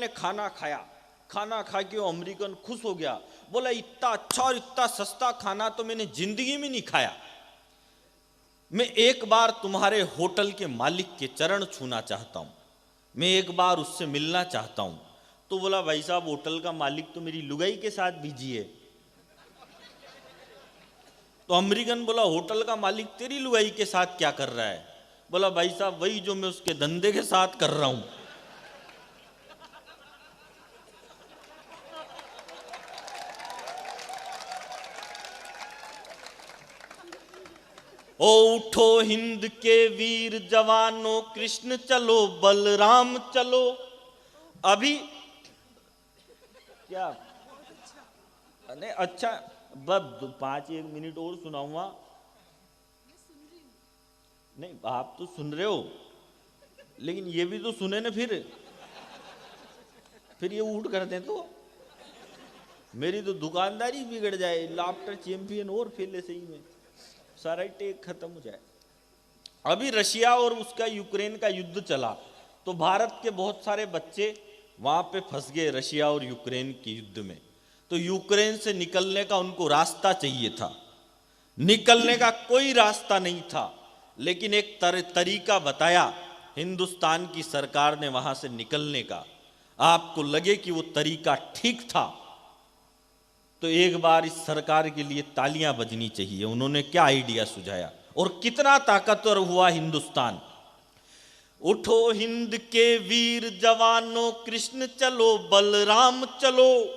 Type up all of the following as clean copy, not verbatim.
ने खाना खाया, खाना खा के वो अमेरिकन खुश हो गया, बोला इतना अच्छा और इतना सस्ता खाना तो मैंने जिंदगी में नहीं खाया, मैं एक बार तुम्हारे होटल के मालिक के चरण छूना चाहता हूं, मैं एक बार उससे मिलना चाहता हूं। तो बोला भाई साहब होटल का मालिक तो मेरी लुगाई के साथ बिजी है। तो अमेरिकन बोला होटल का मालिक तेरी लुगाई के साथ क्या कर रहा है? बोला भाई साहब वही जो मैं उसके धंधे के साथ कर रहा हूं। ओ उठो हिंद के वीर जवानों, कृष्ण चलो बलराम चलो। अभी क्या नहीं अच्छा, बस 5-1 मिनट और सुनाऊंगा। नहीं आप तो सुन रहे हो, लेकिन ये भी तो सुने ना, फिर ये उठ कर दें तो मेरी तो दुकानदारी बिगड़ जाए, लाफ्टर चैंपियन और फैले सही में, सारा टेक खत्म हो जाए। अभी रशिया और उसका यूक्रेन का युद्ध चला तो भारत के बहुत सारे बच्चे वहां पे फंस गए रशिया और यूक्रेन के युद्ध में। तो यूक्रेन से निकलने का उनको रास्ता चाहिए था, निकलने का कोई रास्ता नहीं था, लेकिन एक तरीका बताया हिंदुस्तान की सरकार ने वहां से निकलने का। आपको लगे कि वो तरीका ठीक था तो एक बार इस सरकार के लिए तालियां बजनी चाहिए। उन्होंने क्या आइडिया सुझाया और कितना ताकतवर हुआ हिंदुस्तान। उठो हिंद के वीर जवानों, कृष्ण चलो बलराम चलो।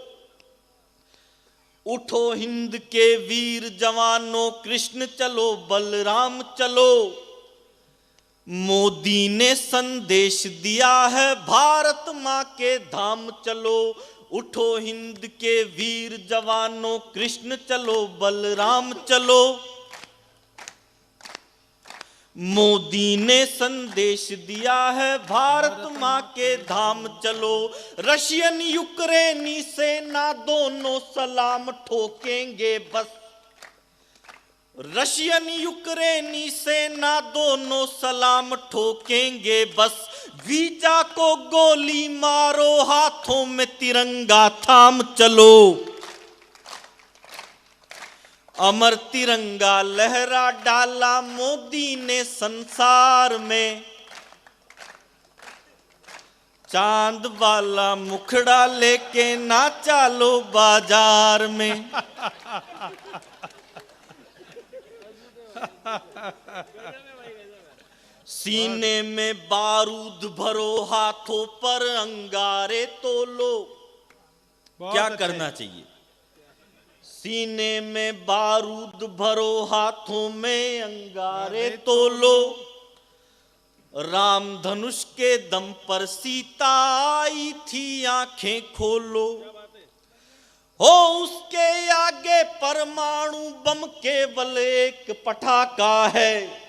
उठो हिंद के वीर जवानों, कृष्ण चलो बलराम चलो। मोदी ने संदेश दिया है भारत मां के धाम चलो। उठो हिंद के वीर जवानों, कृष्ण चलो बलराम चलो। मोदी ने संदेश दिया है भारत मां के धाम चलो। रशियन यूक्रेनी सेना दोनों सलाम ठोकेंगे बस। रशियन यूक्रेनी सेना दोनों सलाम ठोकेंगे बस। वीजा को गोली मारो, हाथों में तिरंगा थाम चलो। अमर तिरंगा लहरा डाला मोदी ने संसार में। चांद वाला मुखड़ा लेके नाचा लो बाजार में। सीने में बारूद भरो, हाथों पर अंगारे तोलो। क्या करना चाहिए? सीने में बारूद भरो, हाथों में अंगारे तोलो। राम धनुष के दम पर सीता आई थी, आंखें खोलो। हो उसके आगे परमाणु बम केवल एक पटाखा है।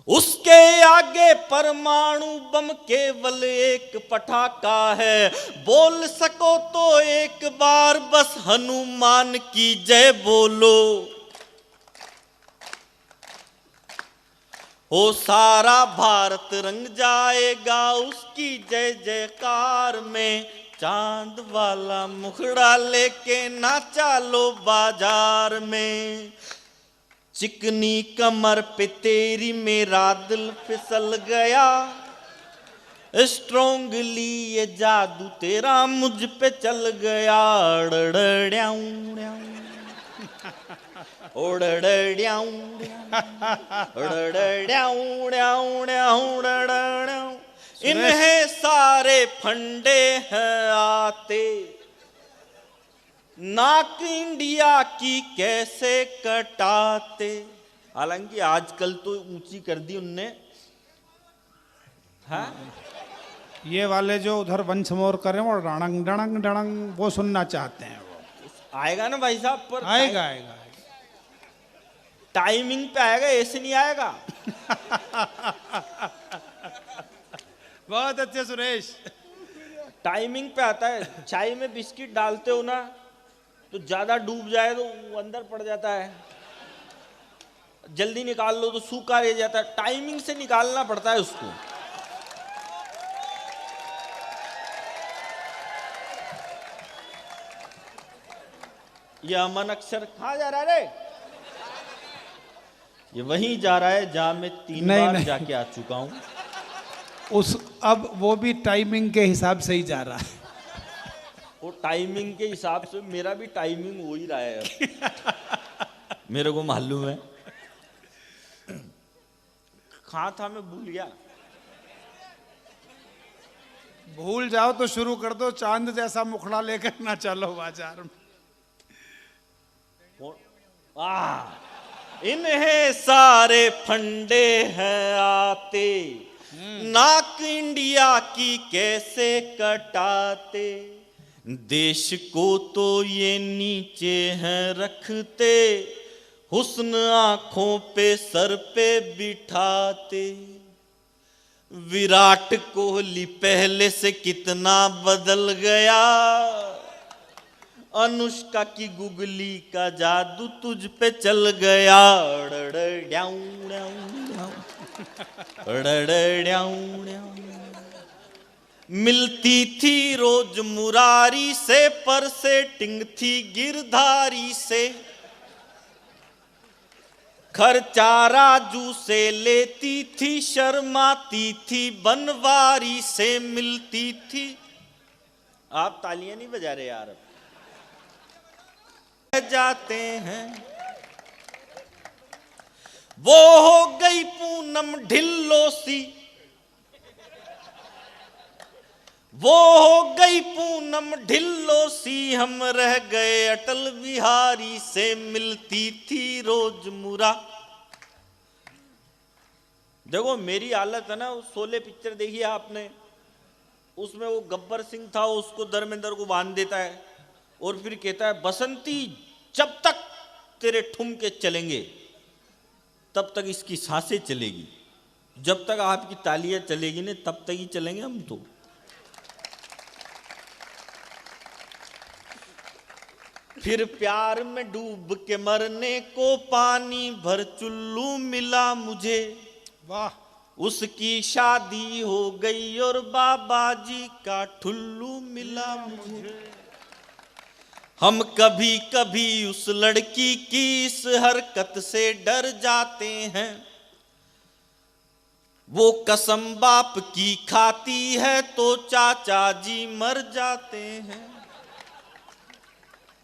उसके आगे परमाणु बम केवल एक पटाखा है। बोल सको तो एक बार बस हनुमान की जय बोलो। हो सारा भारत रंग जाएगा उसकी जय जयकार में। चांद वाला मुखड़ा लेके नाचा लो बाजार में। चिकनी कमर पे तेरी मेरा दिल फिसल गया। स्ट्रोंगली ये जादू तेरा मुझ पे चल गया। इन्हें सारे फंडे हैं आते, नाक इंडिया की कैसे कटाते। हालांकि आजकल तो ऊंची कर दी उनने। हाँ ये वाले जो उधर वंशमोर कर रहे हैं वो डणंग डणंग डणंग वो सुनना चाहते हैं। वो आएगा ना भाई साहब, पर आएगा आएगा टाइमिंग पे आएगा, ऐसे नहीं आएगा। बहुत अच्छे सुरेश, टाइमिंग पे आता है। चाय में बिस्किट डालते हो ना तो ज्यादा डूब जाए तो अंदर पड़ जाता है, जल्दी निकाल लो तो सूखा रह जाता है। टाइमिंग से निकालना पड़ता है उसको। ये अमन अक्षर कहाँ जा रहा है रे? ये वहीं जा रहा है जहां मैं 3 नहीं, बार नहीं। जाके आ चुका हूं। अब वो भी टाइमिंग के हिसाब से ही जा रहा है। वो टाइमिंग के हिसाब से मेरा भी टाइमिंग हो ही रहा है अब। मेरे को मालूम है। कहाँ था मैं भूल गया। भूल जाओ तो शुरू कर दो, चांद जैसा मुखड़ा लेकर ना चलो बाजार में। इन्हें सारे फंडे हैं आते, नाक इंडिया की कैसे कटाते, देश को तो ये नीचे हैं रखते, हुस्न आंखों पे सर पे बिठाते। विराट कोहली पहले से कितना बदल गया, अनुष्का की गुगली का जादू तुझ पे चल गया। मिलती थी रोज मुरारी से, पर सेटिंग थी गिरधारी से, खर्चा राजू से लेती थी, शर्माती थी बनवारी से मिलती थी। आप तालियां नहीं बजा रहे यार। जाते हैं वो हो गई पूनम ढिल्लो सी, वो हो गई पूनम ढिल्लो सी, हम रह गए अटल बिहारी से मिलती थी रोज मुरा। देखो मेरी हालत है ना, शोले पिक्चर देखी है आपने, उसमें वो गब्बर सिंह था, उसको धर्मेंद्र को बांध देता है और फिर कहता है बसंती जब तक तेरे ठुमके चलेंगे तब तक इसकी सांसें चलेगी, जब तक आपकी तालियां चलेगी ना तब तक ही चलेंगे हम तो। फिर प्यार में डूब के मरने को पानी भर चुल्लू मिला मुझे, वाह। उसकी शादी हो गई और बाबा जी का ठुल्लू मिला मुझे। हम कभी कभी उस लड़की की इस हरकत से डर जाते हैं, वो कसम बाप की खाती है तो चाचा जी मर जाते हैं।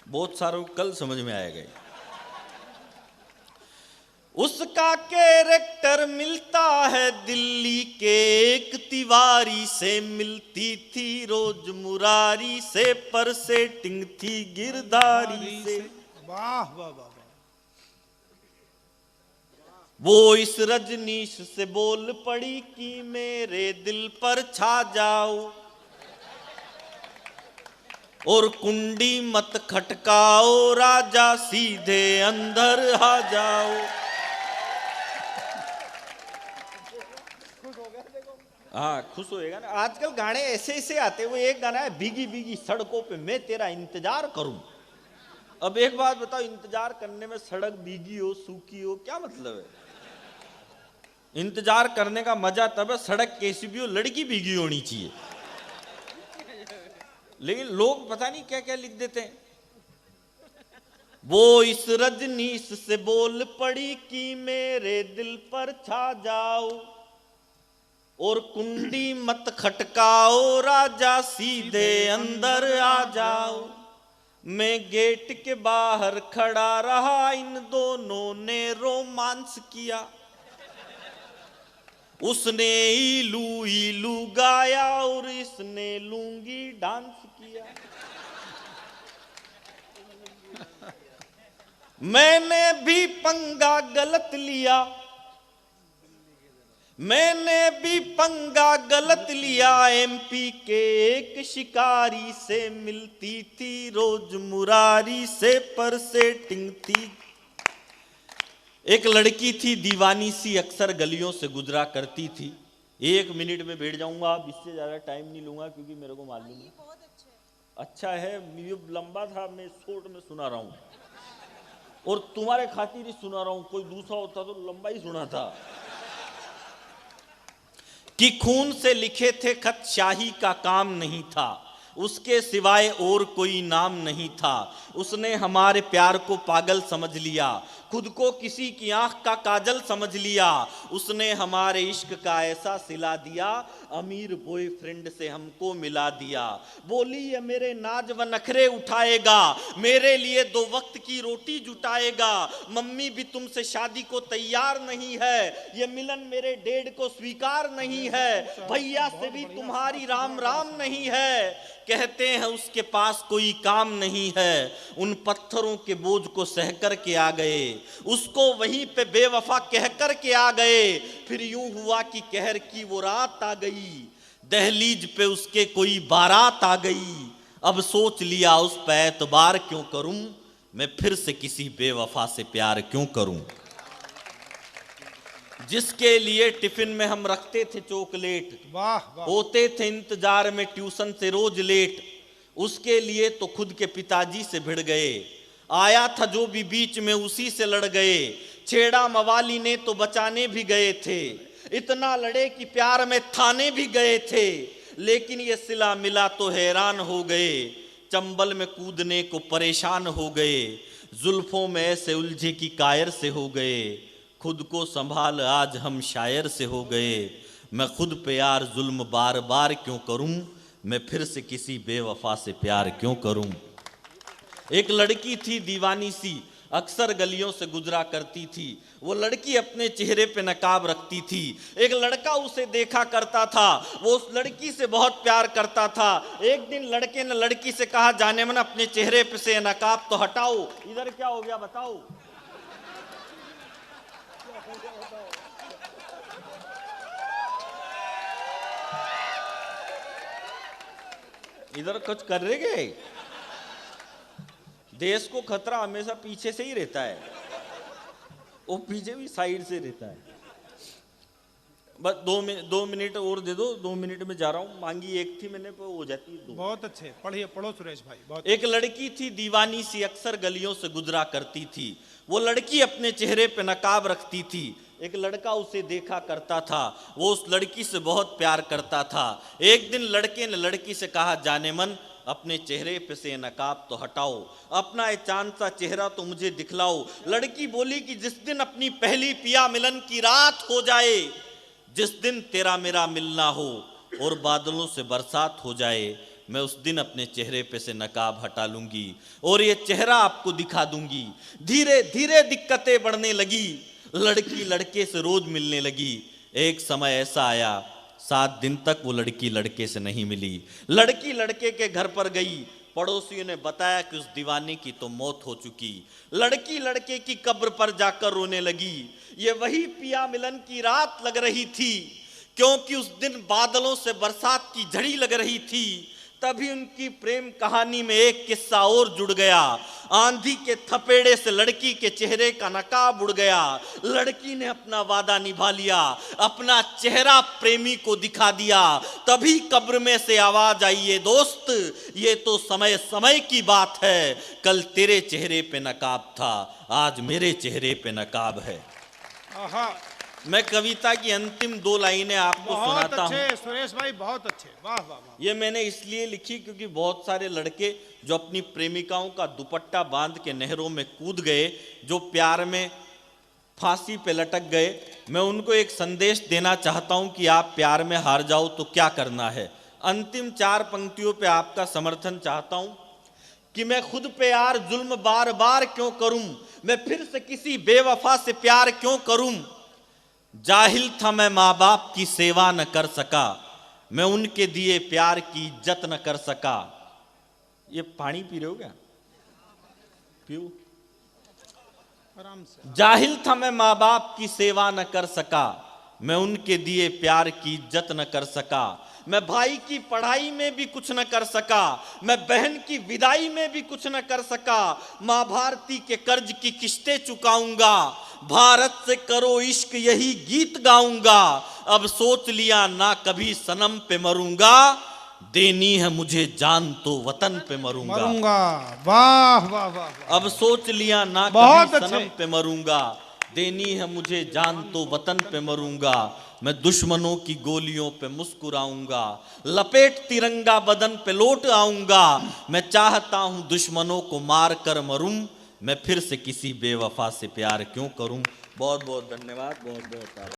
बहुत सारों को कल समझ में आएगा। उसका कैरेक्टर मिलता है दिल्ली के एक तिवारी से, मिलती थी रोज मुरारी से, पर सेटिंग थी गिरधारी से। वाह वाह वाह। वो इस रजनीश से बोल पड़ी कि मेरे दिल पर छा जाओ, और कुंडी मत खटकाओ राजा सीधे अंदर आ जाओ। हाँ खुश होएगा ना। आजकल गाने ऐसे ऐसे आते हैं। वो एक गाना है भीगी भीगी सड़कों पे मैं तेरा इंतजार करूं। अब एक बात बताओ, इंतजार करने में सड़क भीगी हो सूखी हो क्या मतलब है? इंतजार करने का मजा तब है सड़क कैसी भी हो, लड़की भीगी होनी चाहिए। लेकिन लोग पता नहीं क्या क्या लिख देते हैं। वो इस रजनीश से बोल पड़ी कि मेरे दिल पर छा जाओ, और कुंडी मत खटकाओ राजा सीधे अंदर आ जाओ। मैं गेट के बाहर खड़ा रहा, इन दोनों ने रोमांस किया, उसने इलू इलू गाया और इसने लूंगी डांस किया। मैंने भी पंगा गलत लिया, मैंने भी पंगा गलत लिया, एमपी के एक शिकारी से मिलती थी रोज मुरारी से, पर सेटिंग थी। एक लड़की थी दीवानी सी, अक्सर गलियों से गुजरा करती थी। 1 मिनट में बैठ जाऊंगा, अब इससे ज्यादा टाइम नहीं लूंगा क्योंकि मेरे को मालूम है अच्छा है। ये लंबा था, मैं शॉर्ट में सुना रहा हूं और तुम्हारे खातिर ही सुना रहा हूं। कोई दूसरा होता तो लंबा ही सुना था। कि खून से लिखे थे खत शाही का काम नहीं था, उसके सिवाय और कोई नाम नहीं था। उसने हमारे प्यार को पागल समझ लिया, खुद को किसी की आंख का काजल समझ लिया। उसने हमारे इश्क का ऐसा सिला दिया, अमीर बॉयफ्रेंड से हमको मिला दिया। बोली ये मेरे नाज व नखरे उठाएगा, मेरे लिए 2 वक्त की रोटी जुटाएगा। मम्मी भी तुमसे शादी को तैयार नहीं है, ये मिलन मेरे डैड को स्वीकार नहीं है। भैया से भी तुम्हारी राम राम नहीं है, कहते हैं उसके पास कोई काम नहीं है। उन पत्थरों के बोझ को सह कर के आ गए, उसको वहीं पे बेवफा कह कर के आ गए। फिर यूं हुआ कि कहर की वो रात आ गई, दहलीज पे उसके कोई बारात आ गई। अब सोच लिया उस पे एतबार क्यों करूं, मैं फिर से किसी बेवफा से प्यार क्यों करूं। जिसके लिए टिफिन में हम रखते थे चॉकलेट, वाह वाह। होते थे इंतजार में ट्यूशन से रोज लेट, उसके लिए तो खुद के पिताजी से भिड़ गए। आया था जो भी बीच में उसी से लड़ गए, छेड़ा मवाली ने तो बचाने भी गए थे। इतना लड़े कि प्यार में थाने भी गए थे, लेकिन ये सिला मिला तो हैरान हो गए। चंबल में कूदने को परेशान हो गए, जुल्फों में ऐसे उलझे कि कायर से हो गए। खुद को संभाल आज हम शायर से हो गए, मैं खुद पे यार जुल्म बार बार क्यों करूं, मैं फिर से किसी बेवफा से प्यार क्यों करूं। एक लड़की थी दीवानी सी, अक्सर गलियों से गुजरा करती थी। वो लड़की अपने चेहरे पे नकाब रखती थी। एक लड़का उसे देखा करता था, वो उस लड़की से बहुत प्यार करता था। एक दिन लड़के ने लड़की से कहा, जाने मन अपने चेहरे पे से नकाब तो हटाओ। इधर क्या हो गया बताओ। इधर कुछ कर रहे गए। देश को खतरा हमेशा पीछे से ही रहता है, वो पीछे भी साइड से रहता है। बस 2 मिनट और दे दो, 2 मिनट में जा रहा हूँ। मांगी एक थी मैंने, हो जाती है 2। बहुत अच्छे, पढ़िए, पढ़ो सुरेश भाई। बहुत एक लड़की थी दीवानी सी, अक्सर गलियों से गुजरा करती थी। वो लड़की अपने चेहरे पे नकाब रखती थी। एक लड़का उसे देखा करता था, वो उस लड़की से बहुत प्यार करता था। एक दिन लड़के ने लड़की से कहा, जाने मन अपने चेहरे पे से नकाब तो हटाओ, अपना ये चांद सा चेहरा तो मुझे दिखलाओ। लड़की बोली कि जिस दिन अपनी पहली पिया मिलन की रात हो जाए, जिस दिन तेरा मेरा मिलना हो और बादलों से बरसात हो जाए, मैं उस दिन अपने चेहरे पे से नकाब हटा लूंगी और ये चेहरा आपको दिखा दूंगी। धीरे धीरे दिक्कतें बढ़ने लगी, लड़की लड़के से रोज मिलने लगी। एक समय ऐसा आया, 7 दिन तक वो लड़की लड़के से नहीं मिली। लड़की लड़के के घर पर गई, पड़ोसियों ने बताया कि उस दीवाने की तो मौत हो चुकी। लड़की लड़के की कब्र पर जाकर रोने लगी। ये वही पिया मिलन की रात लग रही थी, क्योंकि उस दिन बादलों से बरसात की झड़ी लग रही थी। तभी उनकी प्रेम कहानी में एक किस्सा और जुड़ गया। आंधी के थपेड़े से लड़की के चेहरे का नकाब उड़ गया। लड़की ने अपना वादा निभा लिया, अपना चेहरा प्रेमी को दिखा दिया। तभी कब्र में से आवाज आई, ये दोस्त ये तो समय समय की बात है, कल तेरे चेहरे पे नकाब था, आज मेरे चेहरे पे नकाब है। आहा, मैं कविता की अंतिम 2 लाइनें आपको सुनाता हूँ। बहुत अच्छे सुरेश भाई, बहुत अच्छे, वाह वाह वाह। ये मैंने इसलिए लिखी क्योंकि बहुत सारे लड़के जो अपनी प्रेमिकाओं का दुपट्टा बांध के नहरों में कूद गए, जो प्यार में फांसी पे लटक गए, मैं उनको एक संदेश देना चाहता हूं कि आप प्यार में हार जाओ तो क्या करना है। अंतिम 4 पंक्तियों पे आपका समर्थन चाहता हूं कि मैं खुद पे यार जुल्म बार बार क्यों करूं, मैं फिर से किसी बेवफा से प्यार क्यों करूं। जाहिल था मैं माँ बाप की सेवा न कर सका, मैं उनके दिए प्यार की इज्जत न कर सका। ये पानी पी रहे हो क्या? पियो आराम से। जाहिल था मैं माँ बाप की सेवा न कर सका, मैं उनके दिए प्यार की इज्जत न कर सका। मैं भाई की पढ़ाई में भी कुछ न कर सका, मैं बहन की विदाई में भी कुछ न कर सका। माँ भारती के कर्ज की किस्तें चुकाऊंगा, भारत से करो इश्क यही गीत गाऊंगा। अब सोच लिया ना कभी सनम पे मरूंगा, देनी है मुझे जान तो वतन पे मरूंगा। वाह वाह वाह। अब सोच लिया ना बहुत कभी अच्छे। सनम पे मरूंगा, देनी है मुझे जान तो वतन पे मरूंगा। मैं दुश्मनों की गोलियों पे मुस्कुराऊंगा, लपेट तिरंगा बदन पे लौट आऊंगा, मैं चाहता हूं दुश्मनों को मार कर मरूं, मैं फिर से किसी बेवफा से प्यार क्यों करूं। बहुत बहुत धन्यवाद, बहुत बहुत